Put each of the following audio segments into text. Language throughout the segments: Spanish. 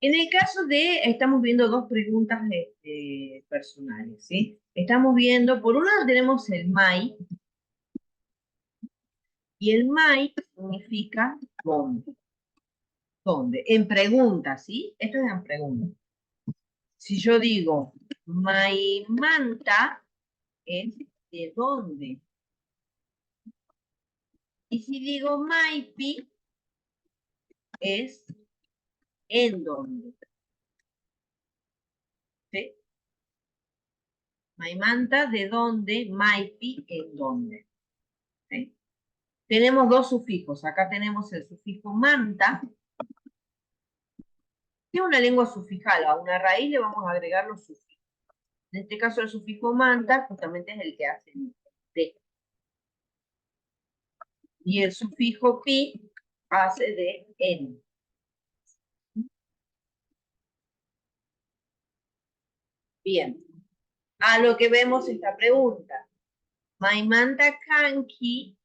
En el caso de, estamos viendo dos preguntas personales, ¿sí? Estamos viendo, por un lado tenemos el MAI, y el MAI significa ¿dónde? ¿Dónde? En pregunta, ¿sí? Esto es en pregunta. Si yo digo Maimanta, es ¿de dónde? Y si digo Maipi, es ¿en dónde? ¿Sí? Maimanta, ¿de dónde? Maipi, ¿en dónde? ¿Sí? Tenemos dos sufijos. Acá tenemos el sufijo manta, que es una lengua sufijal. A una raíz le vamos a agregar los sufijos. En este caso, el sufijo manta justamente es el que hace de. Y el sufijo pi hace de en. Bien. A lo que vemos esta pregunta. Maimanta kanki,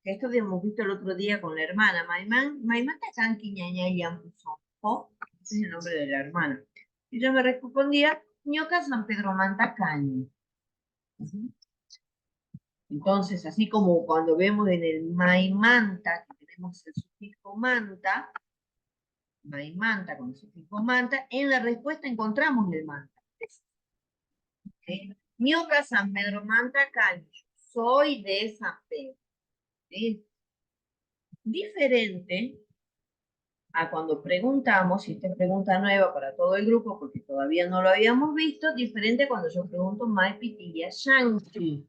que esto lo hemos visto el otro día con la hermana. Maimanta kanki ñaña yampuso. Ese es el nombre de la hermana. Y yo me respondía, ñoca San Pedro Manta Cañi. Entonces, así como cuando vemos en el maimanta, que tenemos el sufijo manta, maimanta con el sufijo manta, en la respuesta encontramos el manta. ¿Sí? Ñoca San Pedro Manta Cañi. Soy de San Pedro. ¿Sí? Diferente a cuando preguntamos, y esta es pregunta nueva para todo el grupo, porque todavía no lo habíamos visto, diferente cuando yo pregunto Mai Pitilla Yankee.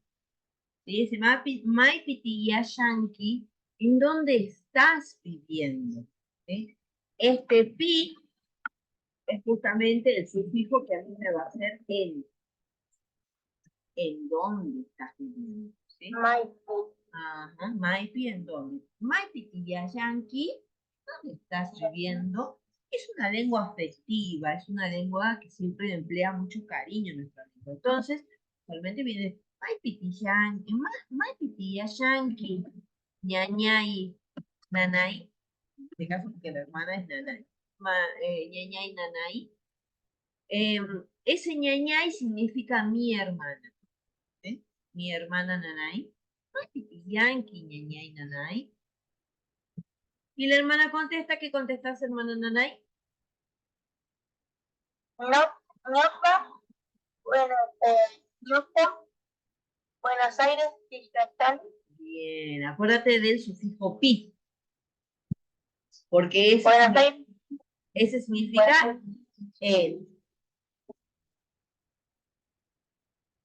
¿Sí? Dice Mai Pitilla Yankee, ¿en dónde estás viviendo? ¿Sí? Este pi es justamente el sufijo que a mí me va a hacer en dónde estás viviendo. ¿Sí? Ajá, Maipi, ¿en dónde? Maipi Yankee, ¿dónde estás viviendo? Es una lengua afectiva, es una lengua que siempre emplea mucho cariño en nuestra lengua. Entonces, realmente viene Maipi Yankee, Maipi Yankee, ñañay, nanay, en este caso porque la hermana es nanay, ñañay, nanay. Ese ñañay significa mi hermana, ¿eh? Mi hermana nanay. Yankee, ñañay, nanay. Y la hermana contesta, ¿qué contestas, hermana nanay? No, Ñoca, bueno, Ñoca, Buenos Aires, Tizcatán. Bien, acuérdate del sufijo pi, porque Buenos Aires, ese significa el.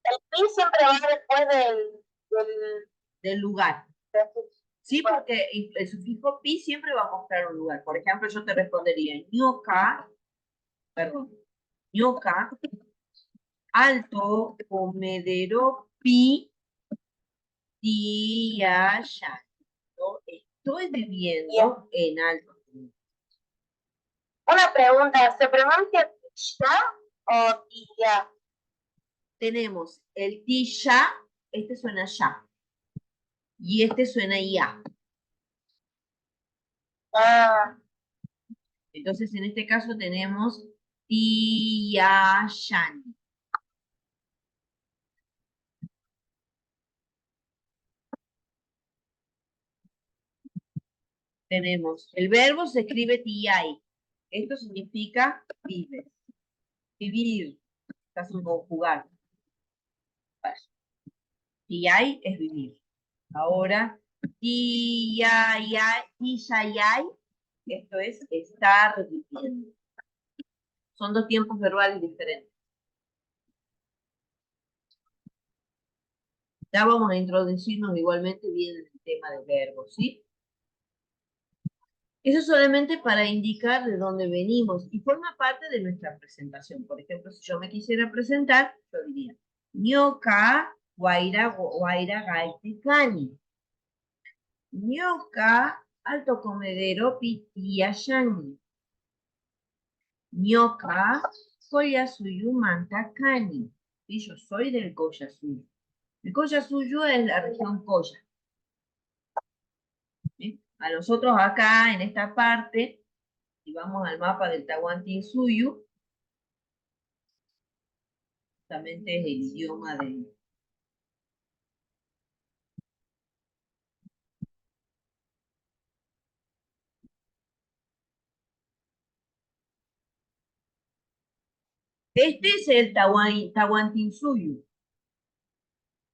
el PIN siempre va después Del lugar. del Sí, porque el sufijo pi siempre va a mostrar un lugar. Por ejemplo, yo te respondería ñoca, perdón, ñoca, alto, comedero, pi, tía, ya. ¿No? Estoy viviendo en alto. Una pregunta, ¿se pronuncia ya o ya? Tenemos el ti ya, este suena ya, y este suena ya. Ah, Entonces, en este caso tenemos ti, ya, yan. Tenemos, el verbo se escribe tiai. Esto significa vive, vivir, estás en conjugar. Tiai es vivir. Ahora, tiyayay, esto es estar viviendo. Son dos tiempos verbales diferentes. Ya vamos a introducirnos igualmente bien en el tema de verbos, ¿sí? Eso solamente para indicar de dónde venimos y forma parte de nuestra presentación. Por ejemplo, si yo me quisiera presentar, yo diría, Ñoca, Guaira, Guaira, Gaiticani. Ñoca, Alto Comedero, Pitiyashani. Ñoca, Collasuyu, Mantacani. Y yo soy del Collasuyu. El Collasuyu es la región Colla. ¿Sí? A nosotros acá, en esta parte, Si vamos al mapa del Tahuantinsuyo, justamente es el idioma de... Este es el Tahuantinsuyo.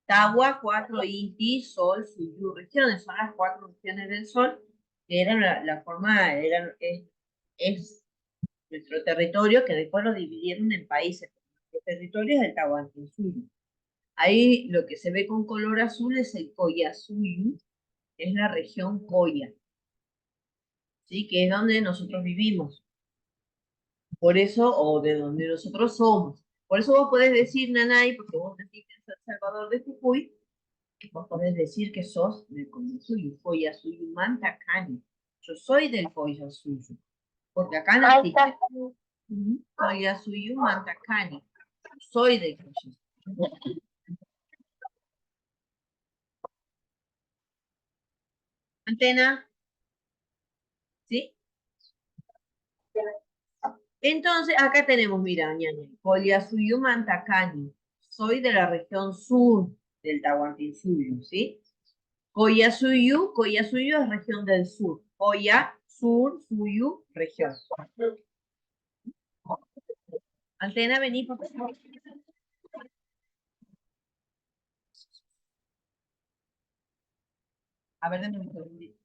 Tawa, 4, Inti, Sol, Suyu, regiones. Son las 4 regiones del Sol, que eran la forma, es nuestro territorio, que después lo dividieron en países. Nuestro territorio es el Tahuantinsuyo. Ahí lo que se ve con color azul es el Collasuyu, es la región Colla, ¿sí? Que es donde nosotros vivimos. Por eso, o de donde nosotros somos. Por eso vos podés decir, Nanay, porque vos naciste en San Salvador de Jujuy, vos podés decir que sos del Collasuyu, Collasuyu Mantacani. Yo soy del Collasuyu, porque acá nací. Collasuyu Mantacani. Soy del Collasuyu. Antena, ¿sí? Entonces, acá tenemos, mira, ñaña, Collasuyu Mantacani. Soy de la región sur del Tahuantinsuyo, ¿sí? Collasuyu es región del sur. Colla, sur, Suyu, región. Antena, vení, por favor. A ver, denme un segundito.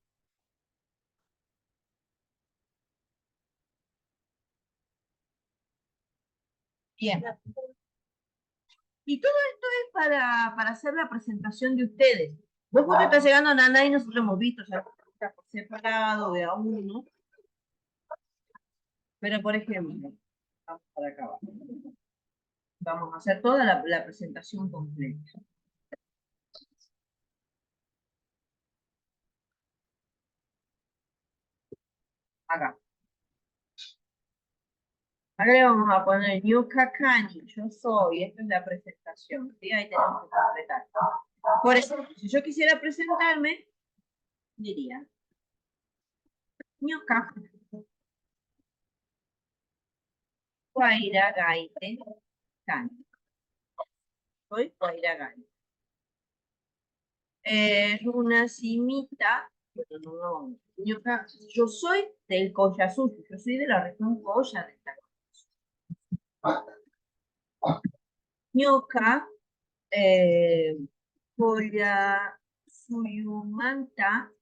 Bien. Y todo esto es para hacer la presentación de ustedes. Vos justo está llegando Nana y nosotros hemos visto, ya está por separado, de a uno. Pero, por ejemplo, vamos para acá abajo. Vamos a hacer toda la presentación completa. Acá. Acá le vamos a poner New Kakani, yo soy, esta es la presentación, ¿sí? Ahí tenemos que completar. Por ejemplo, si yo quisiera presentarme, diría New Guaira Gaite Kani. Soy Guaira Gaite. Una simita, yo soy del Collasuyo, yo soy de la región Colla de esta. Ñoca, Colla Suyumanta,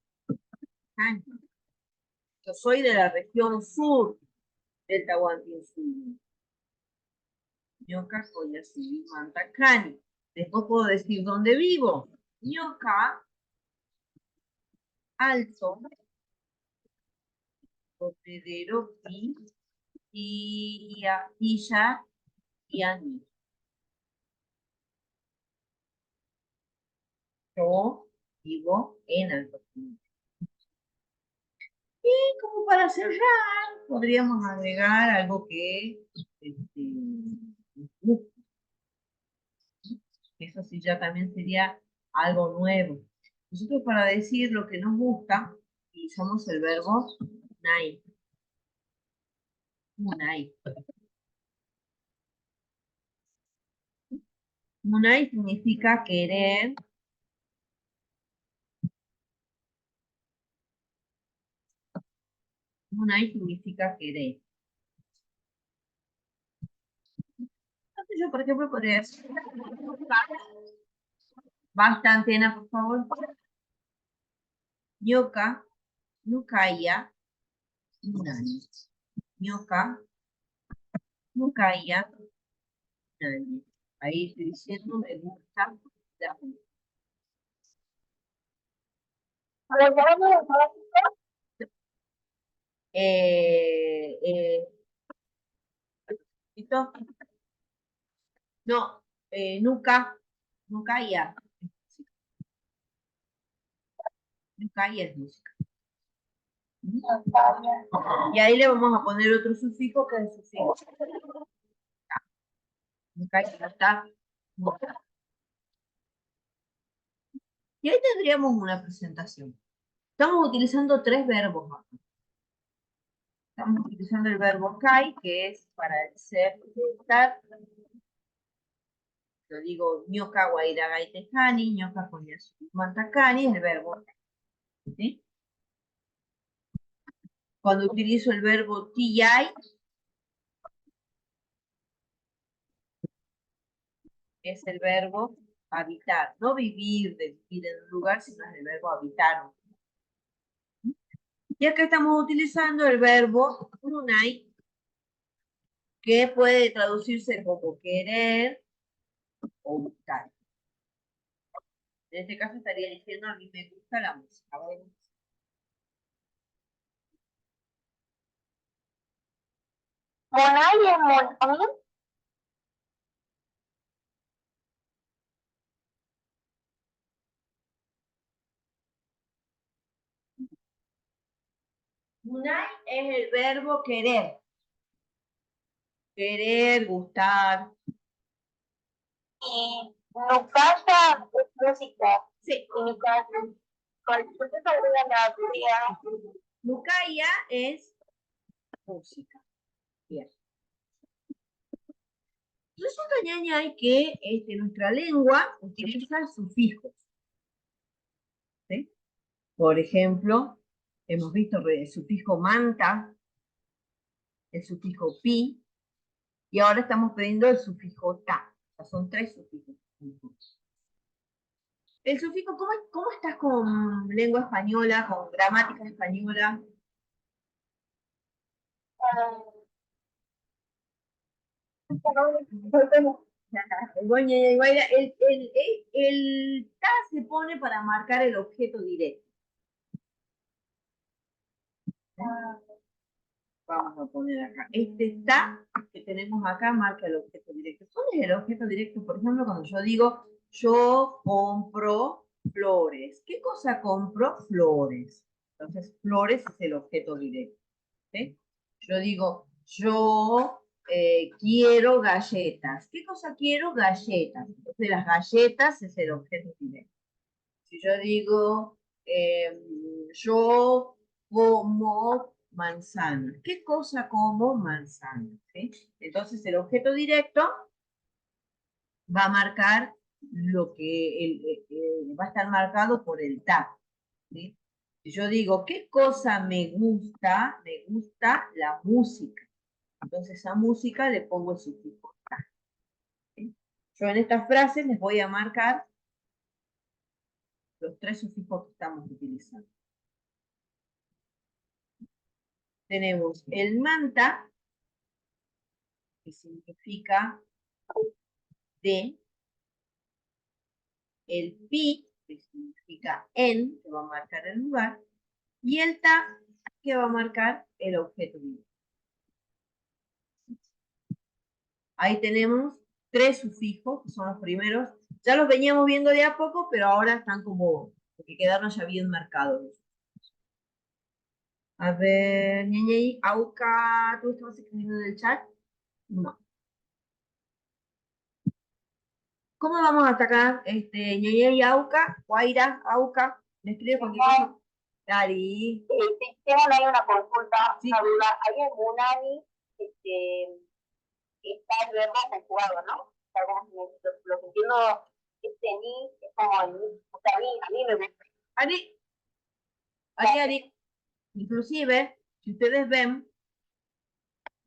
yo soy de la región sur del Tahuantinsuyo. Ñoca, Colla Suyumanta, Cani. Después puedo decir dónde vivo. Ñoca, Alto, Pedero, y ya y Ani. Yo vivo en Alto. Y como para cerrar, podríamos agregar algo que eso sí ya también sería algo nuevo. Nosotros para decir lo que nos gusta, utilizamos el verbo nai. Munai. Munai significa querer. Munai significa querer. Entonces yo, por ejemplo, podría decir, basta antena, por favor. Yoka, Nukaya, Nani. Yoka, Nukaya, Nani. Ahí estoy diciendo, me gusta la música. ¿Listo? No, nunca ya. Nunca ya es música. Y ahí le vamos a poner otro sufijo que es el sufijo. Nunca ya está. Y ahí tendríamos una presentación. Estamos utilizando 3 verbos acá. Estamos utilizando el verbo kai, que es para el ser, estar. Lo digo, ñoka guairagaite kani, ñoka manta kani, es el verbo. ¿Sí? Cuando utilizo el verbo tiyai, es el verbo habitar. No vivir, de vivir en un lugar, sino es el verbo habitar. Y acá estamos utilizando el verbo unai, que puede traducirse como querer o buscar. En este caso estaría diciendo, a mí me gusta la música. Monay es monay. Unai es el verbo querer. Querer, gustar. Y Nukasha es música. Sí. Y Nukasha, ¿cuál es la teoría? Nukaya es música. Bien. Resulta, ñañay, que nuestra lengua utiliza sufijos. ¿Sí? Por ejemplo, hemos visto el sufijo manta, el sufijo pi, y ahora estamos pidiendo el sufijo ta. O sea, son 3 sufijos. El sufijo, ¿cómo estás con lengua española, con gramática española? El ta se pone para marcar el objeto directo. Vamos a poner acá. Este ta que tenemos acá marca el objeto directo. ¿Cuál es el objeto directo? Por ejemplo, cuando yo digo, yo compro flores. ¿Qué cosa compro? Flores. Entonces, flores es el objeto directo. ¿Sí? Yo digo, yo quiero galletas. ¿Qué cosa quiero? Galletas. Entonces, las galletas es el objeto directo. Si yo digo, yo como manzana. ¿Qué cosa como manzana? ¿Sí? Entonces, el objeto directo va a marcar lo que va a estar marcado por el ta. ¿Sí? Si yo digo, ¿qué cosa me gusta? Me gusta la música. Entonces, a música le pongo el sufijo ta. ¿Sí? Yo en estas frases les voy a marcar los 3 sufijos que estamos utilizando. Tenemos el manta, que significa de, el pi, que significa en, que va a marcar el lugar, y el ta, que va a marcar el objeto directo. Ahí tenemos 3 sufijos, que son los primeros. Ya los veníamos viendo de a poco, pero ahora están como, que quedaron ya bien marcados. A ver, Ñeñe, Auca, ¿tú estabas escribiendo en el chat? No. ¿Cómo vamos a sacar Ñeñe y Auca? Guaira, Auca, ¿me escribe cualquier cosa? Dari. Tengo ahí una consulta, Sí. una duda. Hay en Munani, está el verbo conjugado, ¿no? O sea, como lo que entiendo, ni es como el ni. O sea, a mí me gusta. Ari. Inclusive, si ustedes ven,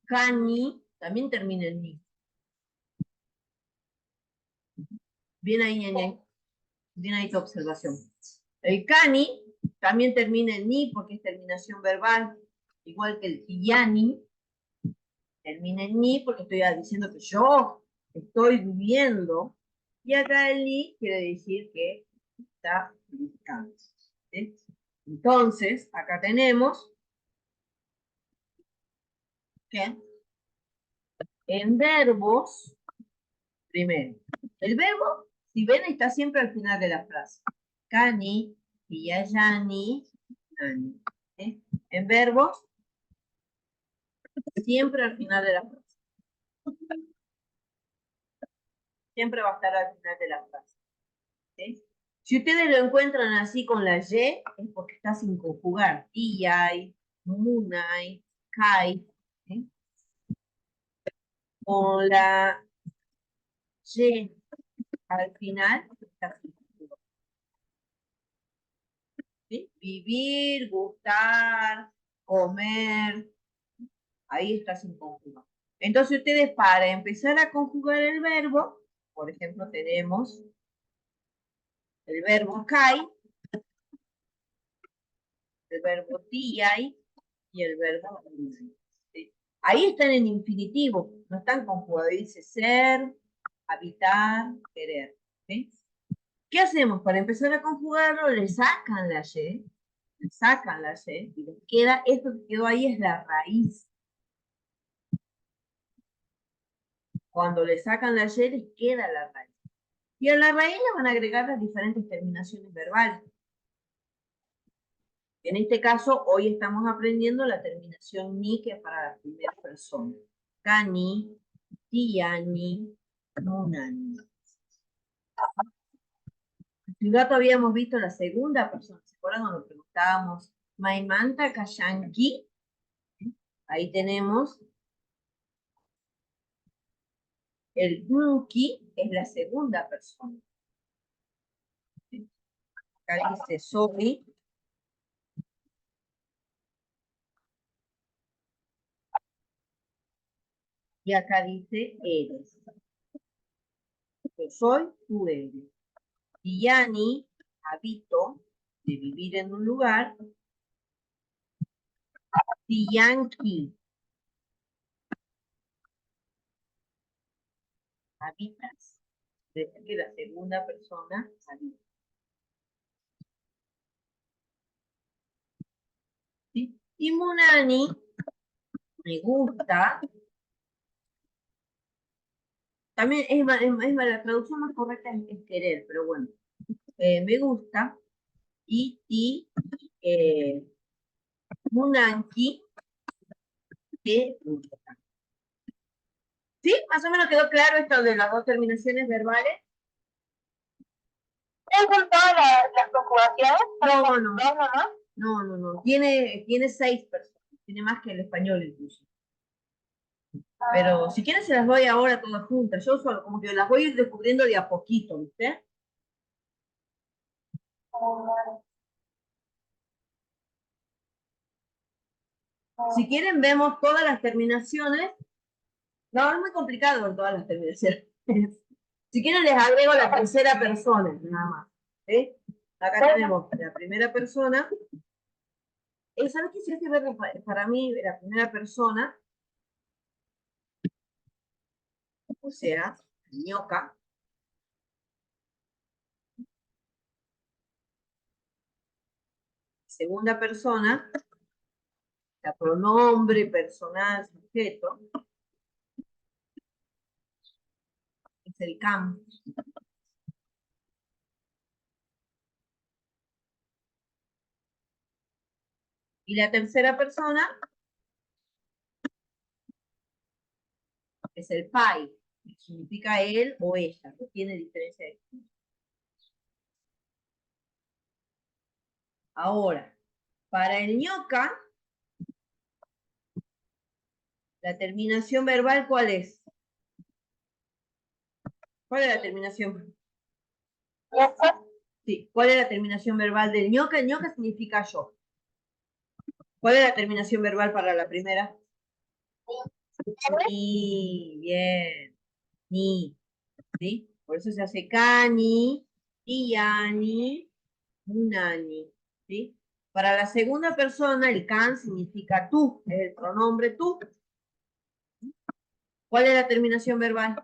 Kani también termina en ni. Bien ahí, Ñeñe. Bien ahí tu observación. El Kani también termina en ni porque es terminación verbal, igual que el Tiyani termina en ni porque estoy diciendo que yo estoy viviendo, y acá el ni quiere decir que está buscando. ¿Sí? Entonces, acá tenemos que en verbos, primero, el verbo, si ven, está siempre al final de la frase. Kani, Piyayani, Nani. ¿Sí? En verbos, siempre al final de la frase. Siempre va a estar al final de la frase. ¿Sí? Si ustedes lo encuentran así con la Y, es porque está sin conjugar. Iyai, munai, Kai, ¿sí? Con la Y al final, está subjuntivo, ¿sí? Vivir, gustar, comer, ahí está sin conjugar. Entonces ustedes para empezar a conjugar el verbo, por ejemplo, tenemos el verbo kai, el verbo tiai y el verbo ¿sí? Ahí están en infinitivo, no están conjugados. Dice ser, habitar, querer. ¿Sí? ¿Qué hacemos? Para empezar a conjugarlo, le sacan la Y, le sacan la Y, y les queda, esto que quedó ahí es la raíz. Cuando le sacan la Y, les queda la raíz. Y a la raíz le van a agregar las diferentes terminaciones verbales. En este caso, hoy estamos aprendiendo la terminación ni, que es para la primera persona. Cani, tiani, munani. En gato habíamos visto la segunda persona. ¿Se acuerdan cuando preguntábamos Maimanta Kayanki? Ahí tenemos el Nuki, es la segunda persona. Acá dice soy. Y acá dice eres. Yo soy, tú eres. Tiyani, habito, de vivir en un lugar. Tiyanki, habitas. Desde que la segunda persona habita. ¿Sí? Y Munani, me gusta. También la traducción más correcta es querer, pero bueno. Me gusta. Y ti, Munanki, que gusta. ¿Sí? Más o menos quedó claro esto de las dos terminaciones verbales. ¿Son todas las conjugaciones? No. Tiene 6 personas. Tiene más que el español incluso. Pero si quieren se las doy ahora todas juntas. Yo solo como que las voy a ir descubriendo de a poquito, ¿viste? Si quieren vemos todas las terminaciones. No, es muy complicado ver todas las terminaciones. Si quieren les agrego la tercera persona, nada más. ¿Sí? Acá tenemos la primera persona. ¿Sabes qué se hace ver para mí la primera persona? O sea, ñoca. Segunda persona, la pronombre personal, sujeto, es el cam. Y la tercera persona es el pai, que significa él o ella, no tiene diferencia de género. Ahora, para el ñoca, la terminación verbal, ¿cuál es? ¿Cuál es la terminación? Sí, ¿cuál es la terminación verbal del ñoca? El ñoca significa yo. ¿Cuál es la terminación verbal para la primera? Ni, bien. Ni, ¿sí? Por eso se hace cani, tiani, munani, ¿sí? Para la segunda persona, el can significa tú, es el pronombre tú. ¿Cuál es la terminación verbal?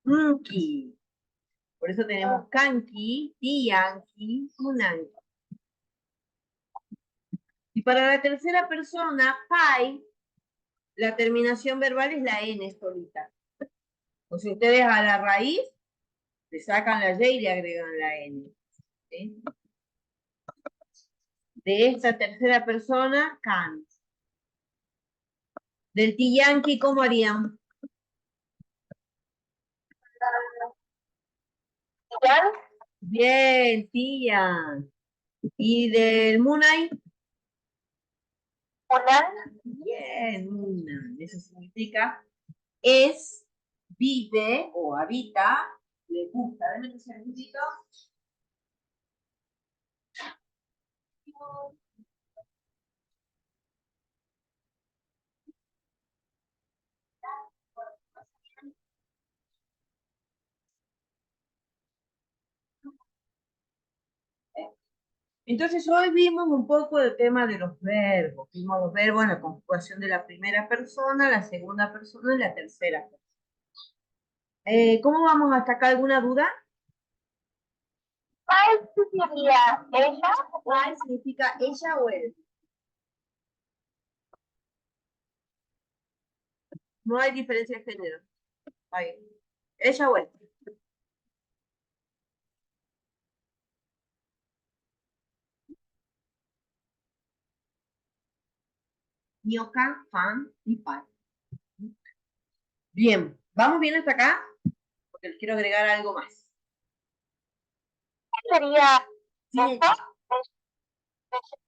Nki. Por eso tenemos kanki, tiyanki, munanki. Y para la tercera persona, pai, la terminación verbal es la N solita. O si ustedes a la raíz le sacan la Y y le agregan la N. ¿Sí? De esta tercera persona, can. Del tiyanki, ¿cómo harían? Bien, tiyan. ¿Y del munay? Unan. Bien, unan. Eso significa es, vive o habita, le gusta. Dame un segundito. Entonces hoy vimos un poco el tema de los verbos. Vimos los verbos en la conjugación de la primera persona, la segunda persona y la tercera persona. ¿Cómo vamos hasta acá? ¿Alguna duda? ¿Cuál sería ella? ¿Cuál significa ella o él? No hay diferencia de género. Ahí. Ella o él. Nyoka, fan y pai. Bien, ¿vamos bien hasta acá? Porque les quiero agregar algo más. ¿Qué sería Sí. ella?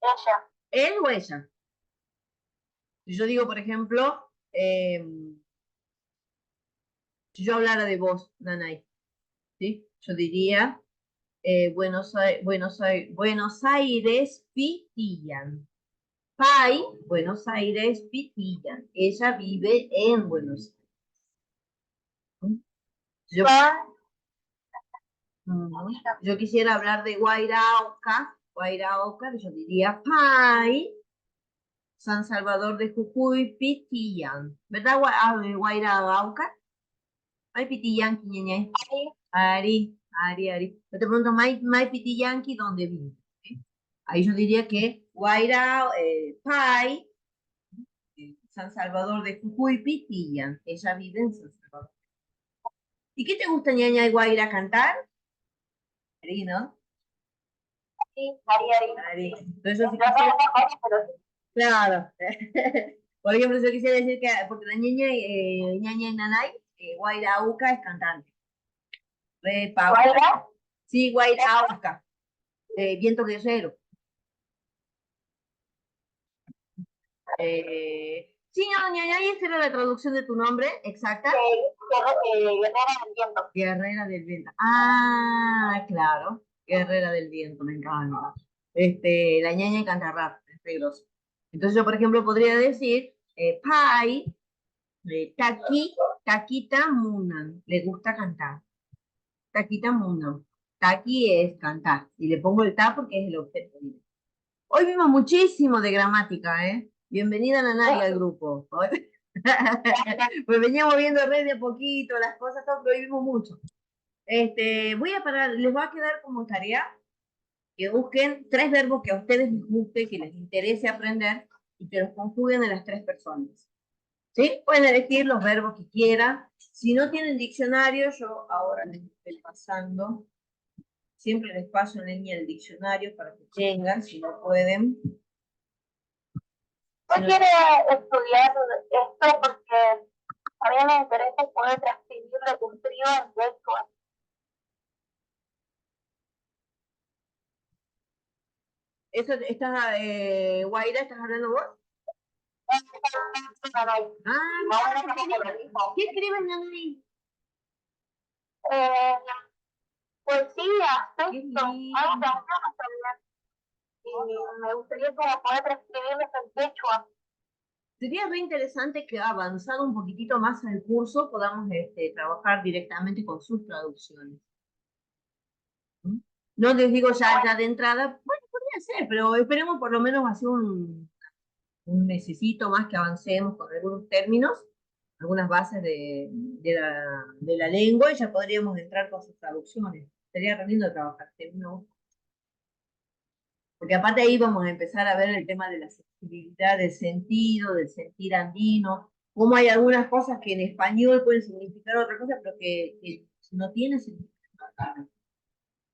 Ella. ¿Él o ella? Si yo digo, por ejemplo, si yo hablara de vos, Nanay, ¿sí? Yo diría Buenos Aires, Pitillan. Pai, Buenos Aires, Pitillan. Ella vive en Buenos Aires. Yo, yo quisiera hablar de Guairauca, yo diría Pai, San Salvador de Jujuy, Pitillan. ¿Verdad, Guairauca? Pai, Pitillan, Quiñeñe. Ari. Yo te pregunto, Mai Pitillanqui, ¿dónde vive? ¿Sí? Ahí yo diría que Guaira, Pai, San Salvador de Jujuy, Pitillan. Ella vive en San Salvador. ¿Y qué te gusta, ñaña y Guaira, cantar? Ari, ¿no? Sí, Ari. Ari. Entonces yo sí quisiera... Claro. Por ejemplo, yo quisiera decir que, porque la ñaña y Nanay, Guaira Auca es cantante. ¿Guaira? Sí, Guaira Auca. Viento Guerrero. Sí, no, ñaña, ¿y esta era la traducción de tu nombre exacta? Guerrera del Viento. Guerrera del Viento. Ah, claro. Guerrera del Viento, me encanta. La ñaña canta rap, es peligroso. Entonces yo, por ejemplo, podría decir, Pai, Taquita Munan, le gusta cantar. Taquita Munan. Taqui es cantar. Y le pongo el ta porque es el objeto. Hoy vimos muchísimo de gramática, ¿eh? Bienvenida, Nanay, al grupo. Pues veníamos viendo red de poquito, las cosas, todo, pero hoy vimos mucho. Voy a parar, les va a quedar como tarea que busquen 3 verbos que a ustedes les guste, que les interese aprender y que los conjuguen en las 3 personas. ¿Sí? Pueden elegir los verbos que quieran. Si no tienen diccionario, yo ahora les estoy pasando. Siempre les paso en línea el diccionario para que tengan, si no pueden. Yo quiero estudiar esto porque a mí me interesa poder transcribir lo que escribo en quechua. Guaira, ¿estás hablando vos? ¿Qué escribes, Nanay? Poesía, texto, algo y me gustaría poder transcribirlos en quechua. Sería re interesante que avanzado un poquitito más en el curso podamos trabajar directamente con sus traducciones. No les digo ya de entrada, bueno, podría ser, pero esperemos por lo menos hacer un mesecito más que avancemos con algunos términos, algunas bases de la lengua y ya podríamos entrar con sus traducciones. Sería re lindo trabajar, ¿no? Porque aparte ahí vamos a empezar a ver el tema de la sensibilidad del sentido, del sentir andino, cómo hay algunas cosas que en español pueden significar otra cosa, pero que no tienen significado.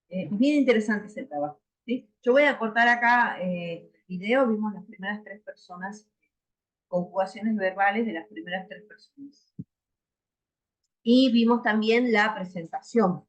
Es bien interesante ese trabajo. ¿Sí? Yo voy a cortar acá el video, vimos las primeras 3 personas, conjugaciones verbales de las primeras 3 personas. Y vimos también la presentación.